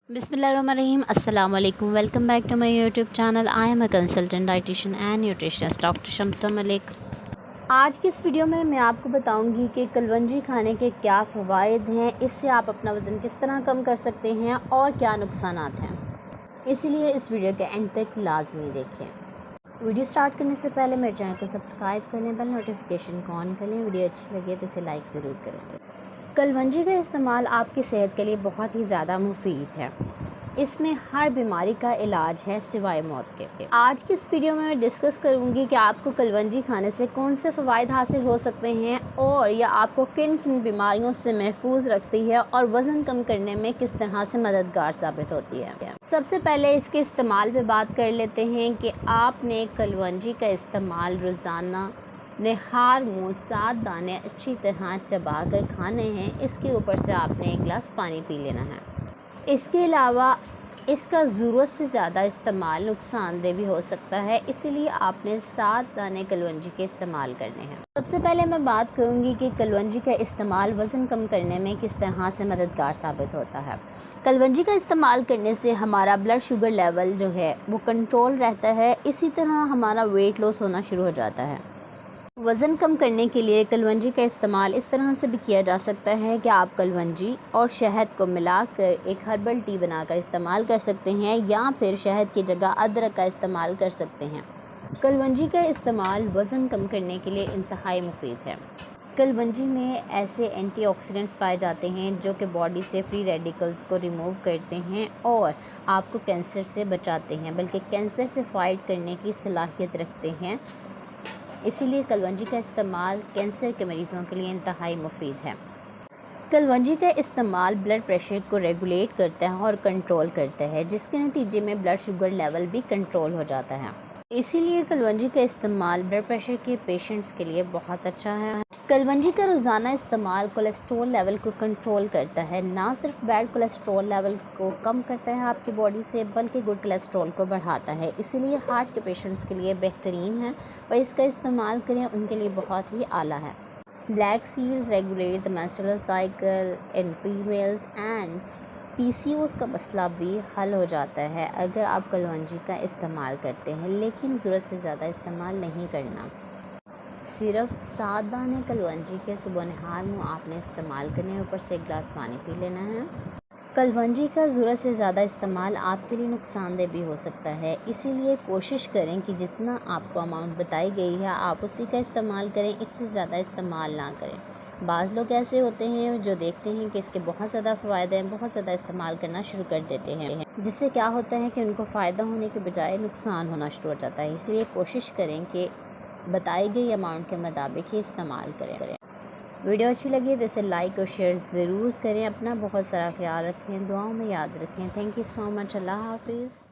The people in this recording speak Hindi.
बिस्मिल्लाहिर्रहमानिर्रहीम। अस्सलाम वालेकुम। Welcome back to my YouTube channel. I am a consultant dietitian and nutritionist doctor Shamsa Malik. आज की इस वीडियो में मैं आपको बताऊंगी कि कलवंजी खाने के क्या फ़वाइद हैं, इससे आप अपना वज़न किस तरह कम कर सकते हैं और क्या नुकसानात हैं। इसलिए इस वीडियो के एंड तक लाजमी देखें। वीडियो स्टार्ट करने से पहले मेरे चैनल को सब्सक्राइब कर लें, बेल नोटिफिकेशन को ऑन कर लें। वीडियो अच्छी लगे तो इसे लाइक ज़रूर करें। कलवंजी का इस्तेमाल आपकी सेहत के लिए बहुत ही ज़्यादा मुफीद है। इसमें हर बीमारी का इलाज है सिवाय मौत के। आज की इस वीडियो में मैं डिस्कस करूंगी कि आपको कलवंजी खाने से कौन से फ़वाइद हासिल हो सकते हैं और यह आपको किन किन बीमारियों से महफूज रखती है और वज़न कम करने में किस तरह से मददगार साबित होती है। सबसे पहले इसके इस्तेमाल पे बात कर लेते हैं कि आपने कलवंजी का इस्तेमाल रोज़ाना निहार मुँह 7 दाने अच्छी तरह चबा कर खाने हैं। इसके ऊपर से आपने 1 गिलास पानी पी लेना है। इसके अलावा इसका ज़रूरत से ज़्यादा इस्तेमाल नुकसानदेह भी हो सकता है, इसीलिए आपने 7 दाने कलवंजी के इस्तेमाल करने हैं। सबसे पहले मैं बात करूंगी कि कलवंजी का इस्तेमाल वज़न कम करने में किस तरह से मददगार साबित होता है। कलवंजी का इस्तेमाल करने से हमारा ब्लड शुगर लेवल जो है वो कंट्रोल रहता है। इसी तरह हमारा वेट लॉस होना शुरू हो जाता है। वज़न कम करने के लिए कलवंजी का इस्तेमाल इस तरह से भी किया जा सकता है कि आप कलवंजी और शहद को मिलाकर एक हर्बल टी बनाकर इस्तेमाल कर सकते हैं, या फिर शहद की जगह अदरक का इस्तेमाल कर सकते हैं। कलवंजी का इस्तेमाल वज़न कम करने के लिए इंतहाई मुफीद है। कलवंजी में ऐसे एंटीऑक्सीडेंट्स पाए जाते हैं जो कि बॉडी से फ्री रेडिकल्स को रिमूव करते हैं और आपको कैंसर से बचाते हैं, बल्कि कैंसर से फाइट करने की सलाहियत रखते हैं। इसीलिए कलवंजी का इस्तेमाल कैंसर के मरीज़ों के लिए इंतहाई मुफीद है। कलवंजी का इस्तेमाल ब्लड प्रेशर को रेगुलेट करता है और कंट्रोल करता है, जिसके नतीजे में ब्लड शुगर लेवल भी कंट्रोल हो जाता है। इसीलिए कलवंजी का इस्तेमाल ब्लड प्रेशर के पेशेंट्स के लिए बहुत अच्छा है। कलवंजी का रोज़ाना इस्तेमाल कोलेस्ट्रॉल लेवल को कंट्रोल करता है। ना सिर्फ बैड कोलेस्ट्रॉल लेवल को कम करता है आपकी बॉडी से, बल्कि गुड कोलेस्ट्रॉल को बढ़ाता है। इसीलिए हार्ट के पेशेंट्स के लिए बेहतरीन है और इसका इस्तेमाल करें, उनके लिए बहुत ही आला है। Black seeds regulate the menstrual cycle in females and PCOS का मसला भी हल हो जाता है अगर आप कलवंजी का इस्तेमाल करते हैं, लेकिन ज़रूरत से ज़्यादा इस्तेमाल नहीं करना। सिर्फ 7 दाने कलवंजी के सुबह निहार मुँह आपने इस्तेमाल करने, ऊपर से 1 गिलास पानी पी लेना है। कलवंजी का ज़रूरत से ज़्यादा इस्तेमाल आपके लिए नुकसानदेह भी हो सकता है, इसीलिए कोशिश करें कि जितना आपको अमाउंट बताई गई है आप उसी का इस्तेमाल करें, इससे ज़्यादा इस्तेमाल ना करें। बाज़ लोग ऐसे होते हैं जो देखते हैं कि इसके बहुत ज़्यादा फ़ायदे हैं, बहुत ज़्यादा इस्तेमाल करना शुरू कर देते हैं, जिससे क्या होता है कि उनको फ़ायदा होने के बजाय नुकसान होना शुरू हो जाता है। इसलिए कोशिश करें कि बताई गई अमाउंट के मुताबिक ही इस्तेमाल करें। वीडियो अच्छी लगी तो इसे लाइक और शेयर ज़रूर करें। अपना बहुत सारा ख्याल रखें, दुआओं में याद रखें। Thank you so much. अल्लाह हाफिज़।